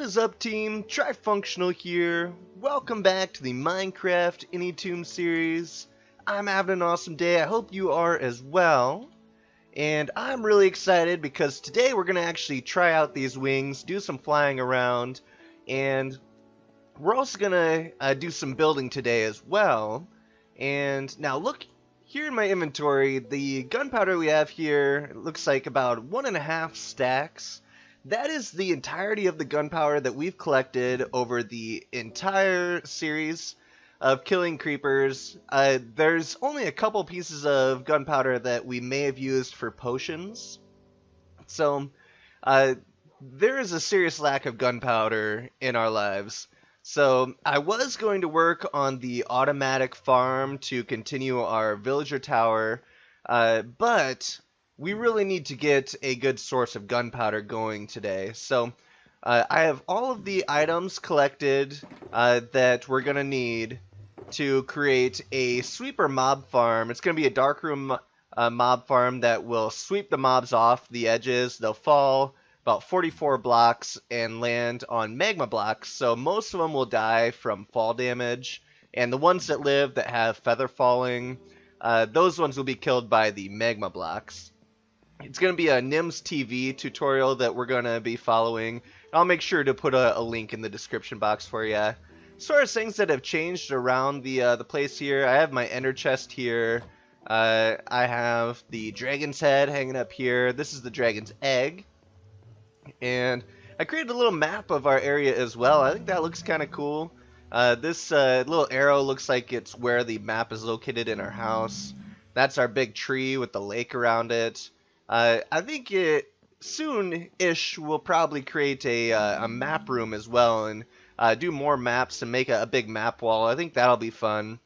is up, team? Trifunctional here. Welcome back to the Minecraft Initium series. I'm having an awesome day. I hope you are as well. And I'm really excited because today we're going to actually try out these wings, do some flying around, and we're also going to do some building today as well. And now look here in my inventory, the gunpowder we have here looks like about 1.5 stacks. That is the entirety of the gunpowder that we've collected over the entire series of killing creepers. There's only a couple pieces of gunpowder that we may have used for potions. So there is a serious lack of gunpowder in our lives. So I was going to work on the automatic farm to continue our villager tower, but we really need to get a good source of gunpowder going today. So I have all of the items collected that we're going to need to create a sweeper mob farm. It's going to be a darkroom mob farm that will sweep the mobs off the edges. They'll fall about 44 blocks and land on magma blocks. So most of them will die from fall damage. And the ones that live that have feather falling, those ones will be killed by the magma blocks. It's going to be a NIMS TV tutorial that we're going to be following. I'll make sure to put a link in the description box for you. As far as things that have changed around the place here, I have my ender chest here. I have the dragon's head hanging up here. This is the dragon's egg. And I created a little map of our area as well. I think that looks kind of cool. This little arrow looks like it's where the map is located in our house. That's our big tree with the lake around it. I think it soon-ish we'll probably create a map room as well and do more maps and make a big map wall. I think that'll be fun.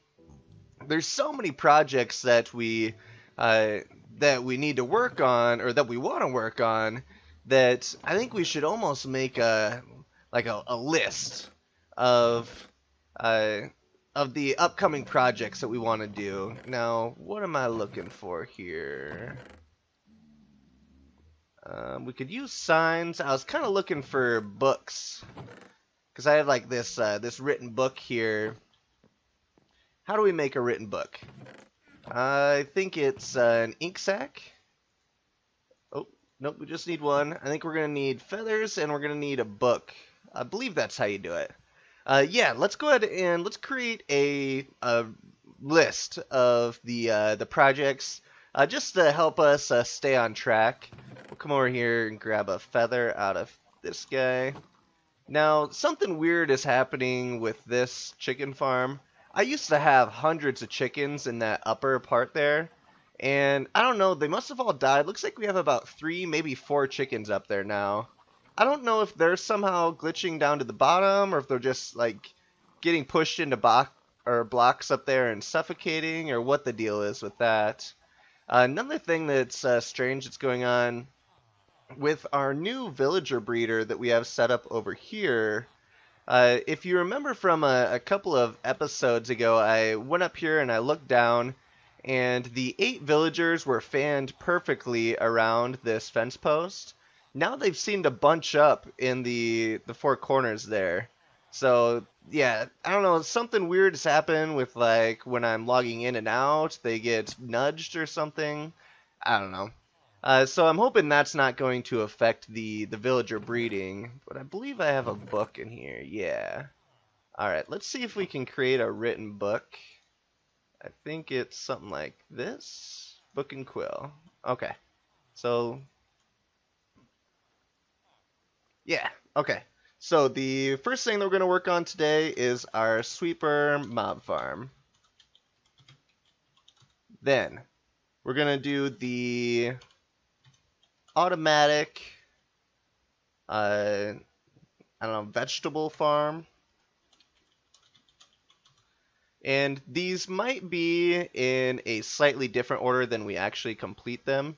There's so many projects that we need to work on, or that we want to work on, that I think we should almost make a list of the upcoming projects that we want to do. Now, what am I looking for here? We could use signs. I was kind of looking for books, because I have like this written book here. How do we make a written book? I think it's an ink sac. Oh, nope, we just need one. I think we're going to need feathers, and we're going to need a book. I believe that's how you do it. Yeah, let's go ahead and let's create a list of the projects just to help us stay on track. We'll come over here and grab a feather out of this guy. Now, something weird is happening with this chicken farm. I used to have hundreds of chickens in that upper part there, and I don't know, they must have all died. Looks like we have about 3, maybe 4 chickens up there now. I don't know if they're somehow glitching down to the bottom, or if they're just like getting pushed into blocks up there and suffocating, or what the deal is with that. Another thing that's strange that's going on with our new villager breeder that we have set up over here. If you remember from a couple of episodes ago, I went up here and I looked down, and the 8 villagers were fanned perfectly around this fence post. Now they've seemed to bunch up in the 4 corners there. So yeah, I don't know, something weird has happened with, like, when I'm logging in and out, they get nudged or something. I don't know. So I'm hoping that's not going to affect the villager breeding, but I believe I have a book in here. Yeah. Alright, let's see if we can create a written book. I think it's something like this. Book and quill. Okay. So yeah, okay. So the first thing that we're going to work on today is our sweeper mob farm. Then we're going to do the automatic, I don't know, vegetable farm. And these might be in a slightly different order than we actually complete them.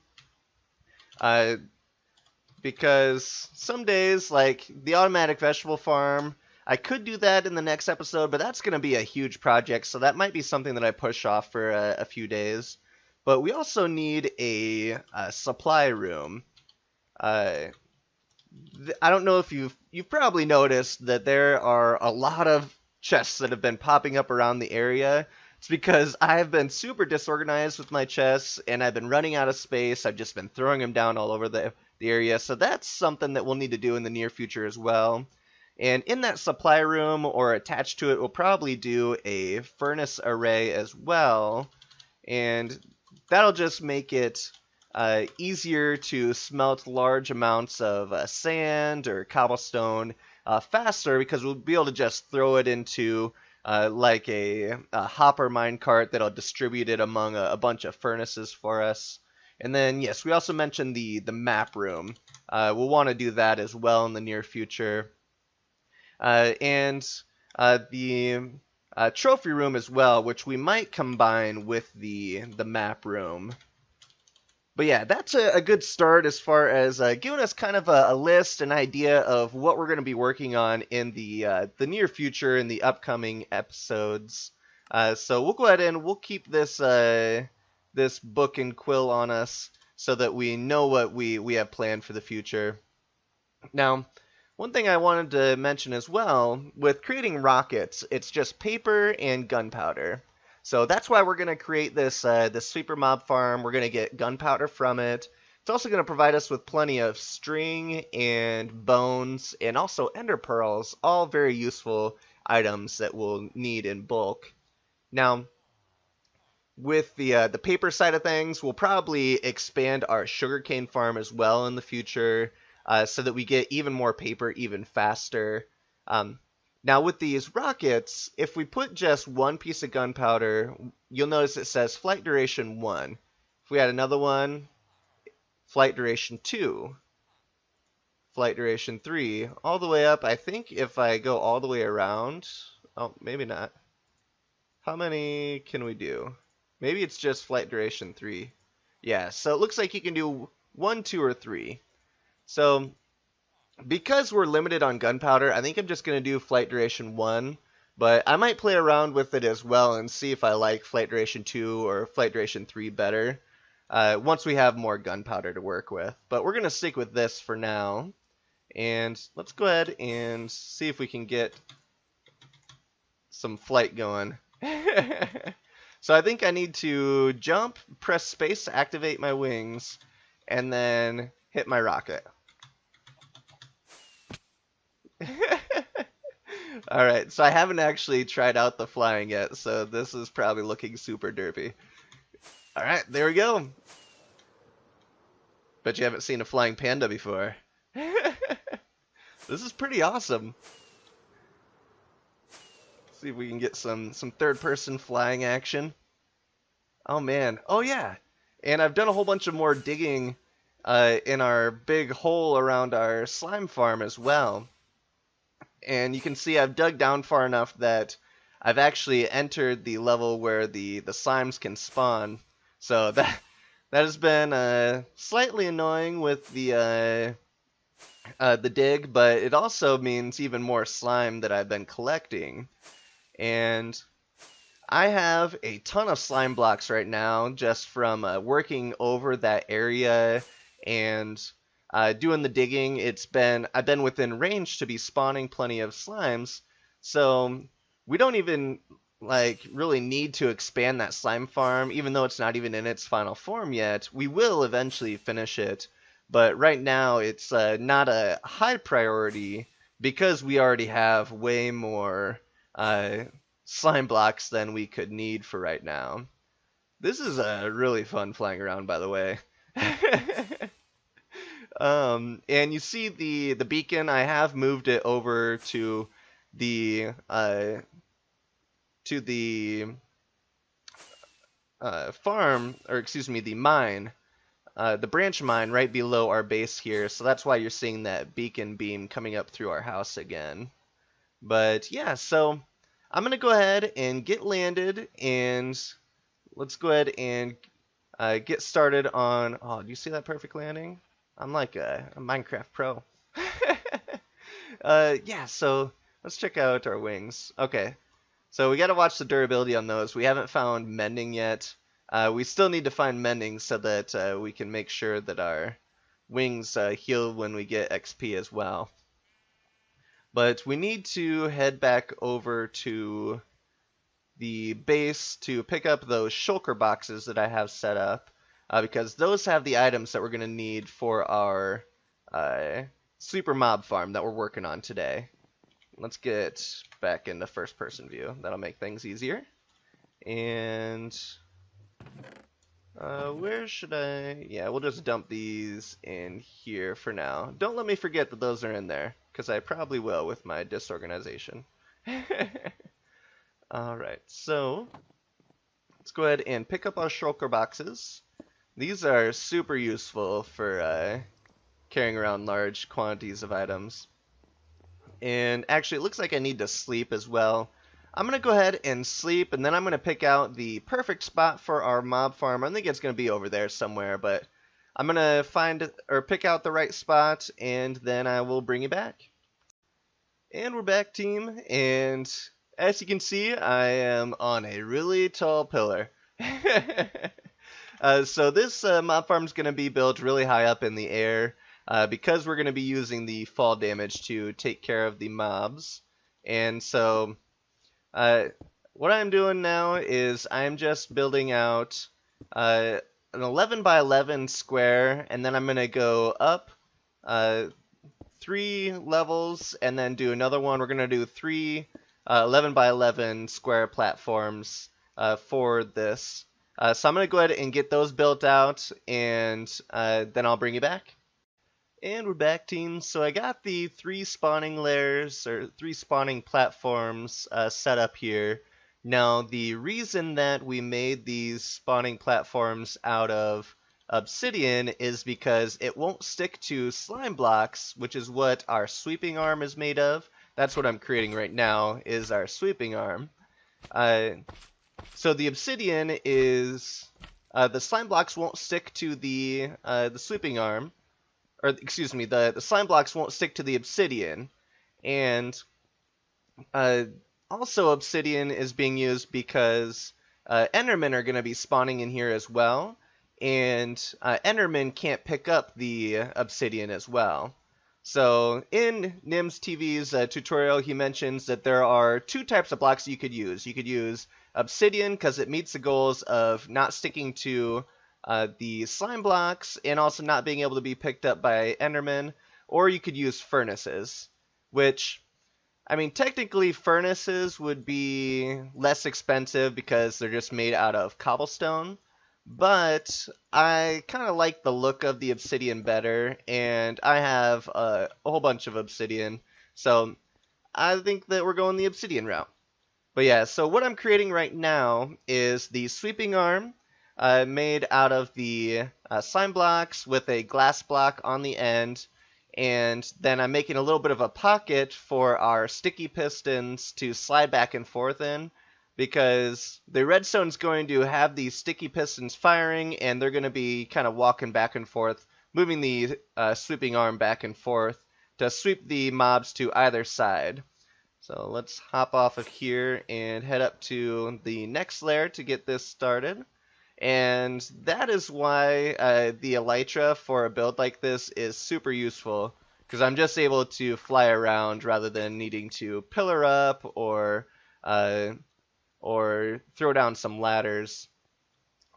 Because some days, like the automatic vegetable farm, I could do that in the next episode, but that's going to be a huge project, so that might be something that I push off for a few days. But we also need a supply room. I don't know if you've probably noticed that there are a lot of chests that have been popping up around the area. It's because I've been super disorganized with my chests and I've been running out of space. I've just been throwing them down all over the area. So that's something that we'll need to do in the near future as well. And in that supply room or attached to it, we'll probably do a furnace array as well. And that'll just make it easier to smelt large amounts of sand or cobblestone faster because we'll be able to just throw it into like a hopper minecart that'll distribute it among a bunch of furnaces for us. And then, yes, we also mentioned the map room. We'll want to do that as well in the near future. And the trophy room as well, which we might combine with the map room. But yeah, that's a good start as far as giving us kind of a list, an idea of what we're going to be working on in the near future in the upcoming episodes. So we'll go ahead and we'll keep this this book and quill on us so that we know what we have planned for the future. Now, one thing I wanted to mention as well, with creating rockets, it's just paper and gunpowder. So that's why we're going to create this sweeper mob farm. We're going to get gunpowder from it. It's also going to provide us with plenty of string and bones and also ender pearls, all very useful items that we'll need in bulk. Now, with the paper side of things, we'll probably expand our sugarcane farm as well in the future so that we get even more paper even faster. Now with these rockets, if we put just one piece of gunpowder, you'll notice it says flight duration 1. If we add another one, flight duration 2, flight duration 3, all the way up. I think if I go all the way around, oh, maybe not. How many can we do? Maybe it's just flight duration 3. Yeah, so it looks like you can do 1, 2, or 3. So because we're limited on gunpowder, I think I'm just going to do flight duration 1, but I might play around with it as well and see if I like flight duration 2 or flight duration 3 better once we have more gunpowder to work with. But we're going to stick with this for now, and let's go ahead and see if we can get some flight going. So I think I need to jump, press space to activate my wings, and then hit my rocket. Alright, so I haven't actually tried out the flying yet, so this is probably looking super derpy. Alright, there we go. Bet you haven't seen a flying panda before. This is pretty awesome. Let's see if we can get some third-person flying action. Oh man, oh yeah! And I've done a whole bunch of more digging in our big hole around our slime farm as well. And you can see I've dug down far enough that I've actually entered the level where the slimes can spawn. So that has been slightly annoying with the dig, but it also means even more slime that I've been collecting. And I have a ton of slime blocks right now just from working over that area and doing the digging. I've been within range to be spawning plenty of slimes, so we don't even like really need to expand that slime farm, even though it's not even in its final form yet. We will eventually finish it, but right now it's not a high priority because we already have way more slime blocks than we could need for right now. This is really fun flying around, by the way. And you see the beacon. I have moved it over to the farm, or excuse me, the mine, the branch mine right below our base here. So that's why you're seeing that beacon beam coming up through our house again. But yeah, so I'm gonna go ahead and get landed, and let's go ahead and get started on. Oh, do you see that perfect landing? I'm like a Minecraft pro. Yeah, so let's check out our wings. Okay, so we got to watch the durability on those. We haven't found mending yet. We still need to find mending so that we can make sure that our wings heal when we get XP as well. But we need to head back over to the base to pick up those shulker boxes that I have set up, because those have the items that we're going to need for our super mob farm that we're working on today. Let's get back into first person view. That'll make things easier. And where should I? Yeah, we'll just dump these in here for now. Don't let me forget that those are in there, because I probably will with my disorganization. Alright, so let's go ahead and pick up our shulker boxes. These are super useful for carrying around large quantities of items. And actually, it looks like I need to sleep as well. I'm going to go ahead and sleep, and then I'm going to pick out the perfect spot for our mob farm. I think it's going to be over there somewhere, but I'm going to find or pick out the right spot, and then I will bring you back. And we're back, team, and as you can see, I am on a really tall pillar. So this mob farm is going to be built really high up in the air, because we're going to be using the fall damage to take care of the mobs. And so what I'm doing now is I'm just building out an 11 by 11 square, and then I'm going to go up 3 levels and then do another one. We're going to do 3 11 by 11 square platforms for this. So I'm going to go ahead and get those built out, and then I'll bring you back. And we're back, team. So I got the 3 spawning layers, or 3 spawning platforms set up here. Now, the reason that we made these spawning platforms out of obsidian is because it won't stick to slime blocks, which is what our sweeping arm is made of. That's what I'm creating right now, is our sweeping arm. So the obsidian is, the slime blocks won't stick to the sweeping arm. Or, excuse me, the slime blocks won't stick to the obsidian. And also obsidian is being used because endermen are going to be spawning in here as well. And endermen can't pick up the obsidian as well. So in Nim's TV's tutorial, he mentions that there are 2 types of blocks you could use. You could use obsidian because it meets the goals of not sticking to the slime blocks and also not being able to be picked up by endermen, or you could use furnaces, which, I mean, technically furnaces would be less expensive because they're just made out of cobblestone, but I kind of like the look of the obsidian better, and I have a whole bunch of obsidian, so I think that we're going the obsidian route. But yeah, so what I'm creating right now is the sweeping arm, made out of the slime blocks with a glass block on the end, and then I'm making a little bit of a pocket for our sticky pistons to slide back and forth in, because the redstone's going to have these sticky pistons firing, and they're going to be kind of walking back and forth, moving the sweeping arm back and forth to sweep the mobs to either side. So let's hop off of here and head up to the next layer to get this started. And that is why the elytra for a build like this is super useful, because I'm just able to fly around rather than needing to pillar up or throw down some ladders.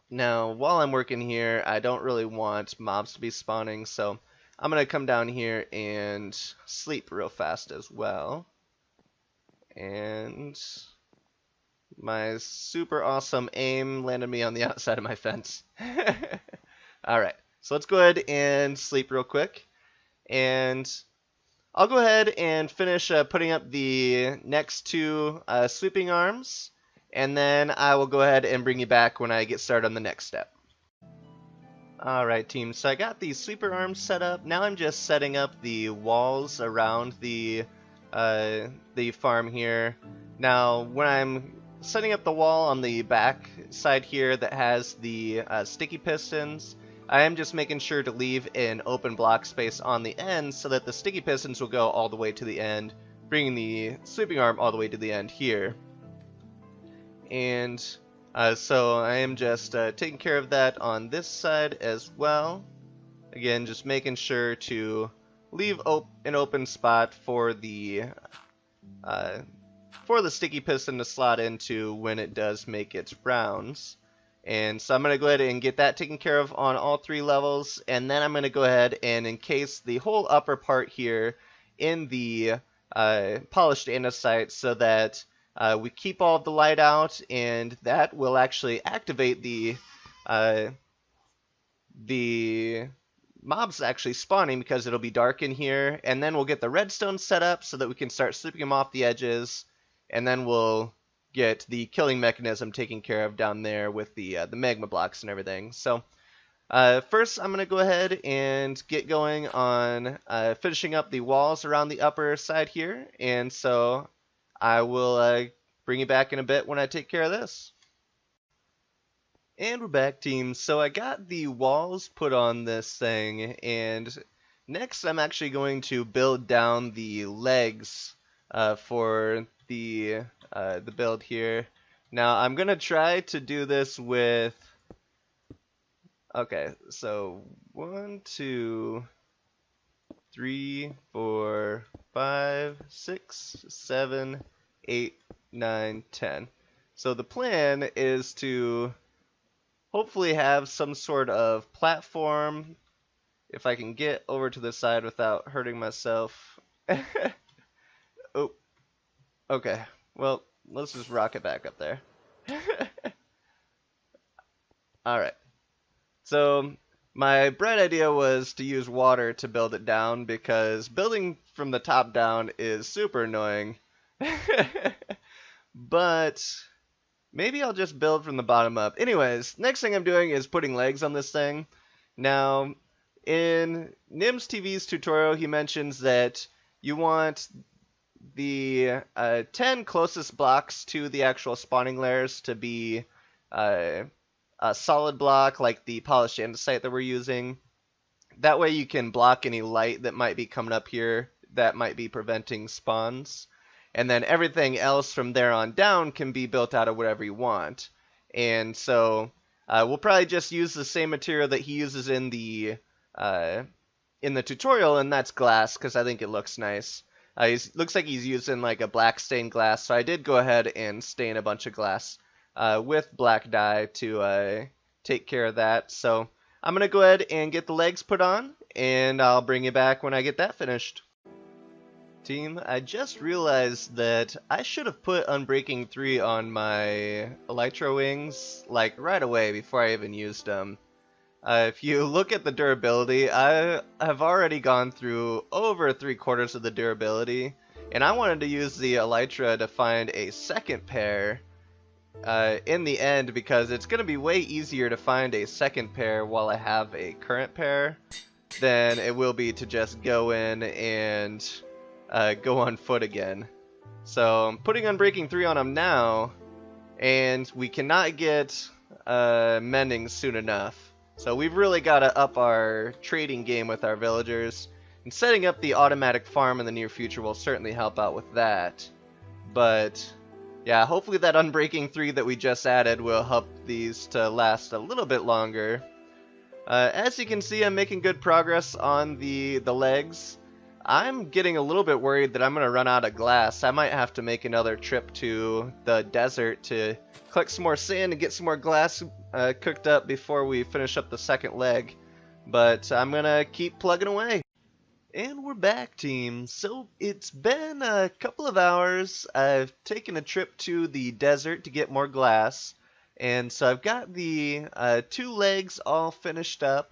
Now, while I'm working here, I don't really want mobs to be spawning, so I'm going to come down here and sleep real fast as well. And my super awesome aim landed me on the outside of my fence. Alright, so let's go ahead and sleep real quick. And I'll go ahead and finish putting up the next 2 sweeping arms. And then I will go ahead and bring you back when I get started on the next step. Alright, team, so I got these sweeper arms set up. Now I'm just setting up the walls around the farm here. Now, when I'm setting up the wall on the back side here that has the sticky pistons, I am just making sure to leave an open block space on the end so that the sticky pistons will go all the way to the end, bringing the sweeping arm all the way to the end here. And so I am just taking care of that on this side as well. Again, just making sure to leave an open spot for the sticky piston to slot into when it does make its rounds. And so I'm going to go ahead and get that taken care of on all 3 levels, and then I'm going to go ahead and encase the whole upper part here in the polished andesite so that we keep all of the light out, and that will actually activate the mobs actually spawning because it'll be dark in here, and then we'll get the redstone set up so that we can start sweeping them off the edges, and then we'll get the killing mechanism taken care of down there with the magma blocks and everything. So first I'm going to go ahead and get going on finishing up the walls around the upper side here, and so I will bring you back in a bit when I take care of this. And we're back, team. So I got the walls put on this thing, and next I'm actually going to build down the legs for the build here. Now I'm gonna try to do this with. Okay, so 1, 2, 3, 4, 5, 6, 7, 8, 9, 10. So the plan is to hopefully have some sort of platform, if I can get over to the side without hurting myself. Oh, okay. Well, let's just rock it back up there. Alright. So, my bright idea was to use water to build it down, because building from the top down is super annoying. But maybe I'll just build from the bottom up. Anyways, next thing I'm doing is putting legs on this thing. Now, in Nims TV's tutorial, he mentions that you want the 10 closest blocks to the actual spawning layers to be a solid block, like the polished andesite that we're using. That way you can block any light that might be coming up here that might be preventing spawns. And then everything else from there on down can be built out of whatever you want. And so we'll probably just use the same material that he uses in the tutorial, and that's glass, because I think it looks nice. Looks like he's using like a black stained glass, so I did go ahead and stain a bunch of glass with black dye to take care of that. So I'm going to go ahead and get the legs put on, and I'll bring you back when I get that finished. Team, I just realized that I should have put Unbreaking 3 on my Elytra wings, like, right away before I even used them. If you look at the durability, I have already gone through over 3/4 of the durability, and I wanted to use the Elytra to find a second pair in the end, because it's going to be way easier to find a second pair while I have a current pair than it will be to just go in and go on foot again. So I'm putting Unbreaking 3 on them now, and we cannot get mending soon enough. So we've really got to up our trading game with our villagers, and setting up the automatic farm in the near future will certainly help out with that. But yeah, hopefully that Unbreaking 3 that we just added will help these to last a little bit longer. As you can see, I'm making good progress on the legs. I'm getting a little bit worried that I'm going to run out of glass. I might have to make another trip to the desert to collect some more sand and get some more glass cooked up before we finish up the second leg. But I'm going to keep plugging away. And we're back, team. So it's been a couple of hours. I've taken a trip to the desert to get more glass. And so I've got the 2 legs all finished up.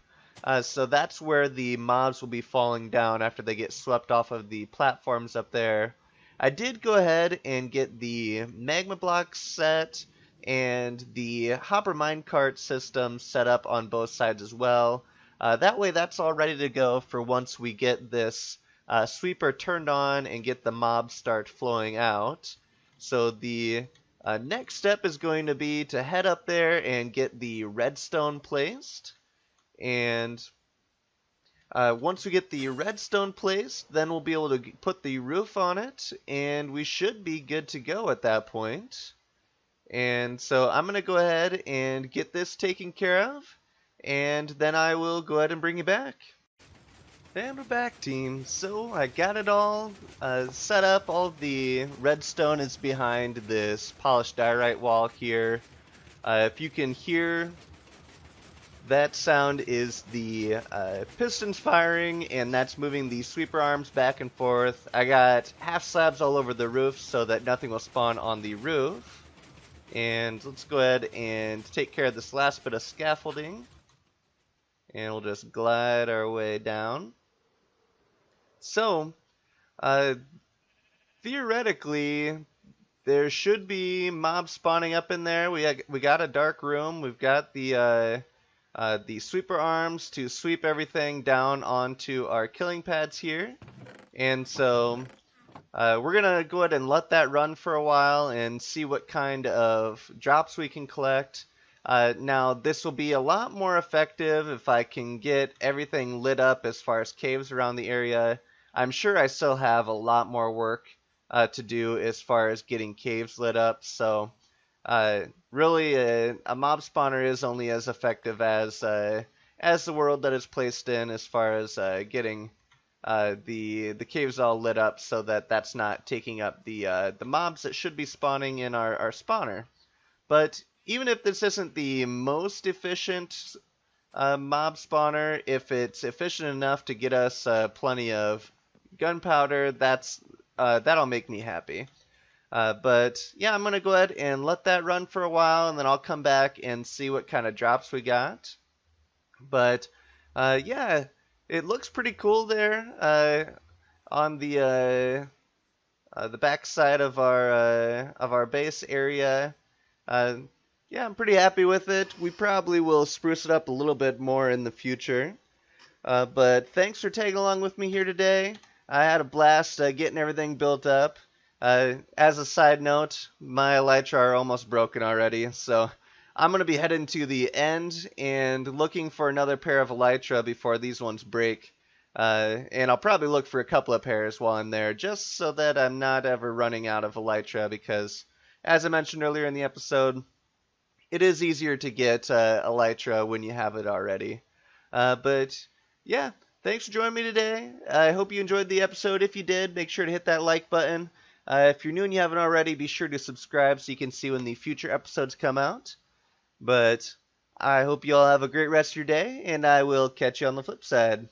So that's where the mobs will be falling down after they get swept off of the platforms up there. I did go ahead and get the magma blocks set and the hopper minecart system set up on both sides as well. That way that's all ready to go for once we get this sweeper turned on and get the mobs start flowing out. So the next step is going to be to head up there and get the redstone placed. And once we get the redstone placed, then we'll be able to put the roof on it, and we should be good to go at that point. And so I'm going to go ahead and get this taken care of, and then I will go ahead and bring you back. And we're back, team. So I got it all set up. All of the redstone is behind this polished diorite wall here. If you can hear, that sound is the pistons firing, and that's moving the sweeper arms back and forth. I got half slabs all over the roof so that nothing will spawn on the roof. And let's go ahead and take care of this last bit of scaffolding. And we'll just glide our way down. So, theoretically, there should be mobs spawning up in there. We got a dark room. We've got the sweeper arms to sweep everything down onto our killing pads here. And so we're gonna go ahead and let that run for a while and see what kind of drops we can collect. Now this will be a lot more effective if I can get everything lit up as far as caves around the area. I'm sure I still have a lot more work to do as far as getting caves lit up, so really a mob spawner is only as effective as the world that it's placed in, as far as getting the caves all lit up, so that that's not taking up the mobs that should be spawning in our spawner. But even if this isn't the most efficient mob spawner, if it's efficient enough to get us plenty of gunpowder, that'll make me happy. But yeah, I'm gonna go ahead and let that run for a while, and then I'll come back and see what kind of drops we got. But yeah, it looks pretty cool there on the back side of our base area. Yeah, I'm pretty happy with it. We probably will spruce it up a little bit more in the future. But thanks for tagging along with me here today. I had a blast getting everything built up. As a side note, my elytra are almost broken already, so I'm going to be heading to the end and looking for another pair of elytra before these ones break. And I'll probably look for a couple of pairs while I'm there, just so that I'm not ever running out of elytra, because, as I mentioned earlier in the episode, it is easier to get elytra when you have it already. But yeah, thanks for joining me today. I hope you enjoyed the episode. If you did, make sure to hit that like button. If you're new and you haven't already, be sure to subscribe so you can see when the future episodes come out. But I hope you all have a great rest of your day, and I will catch you on the flip side.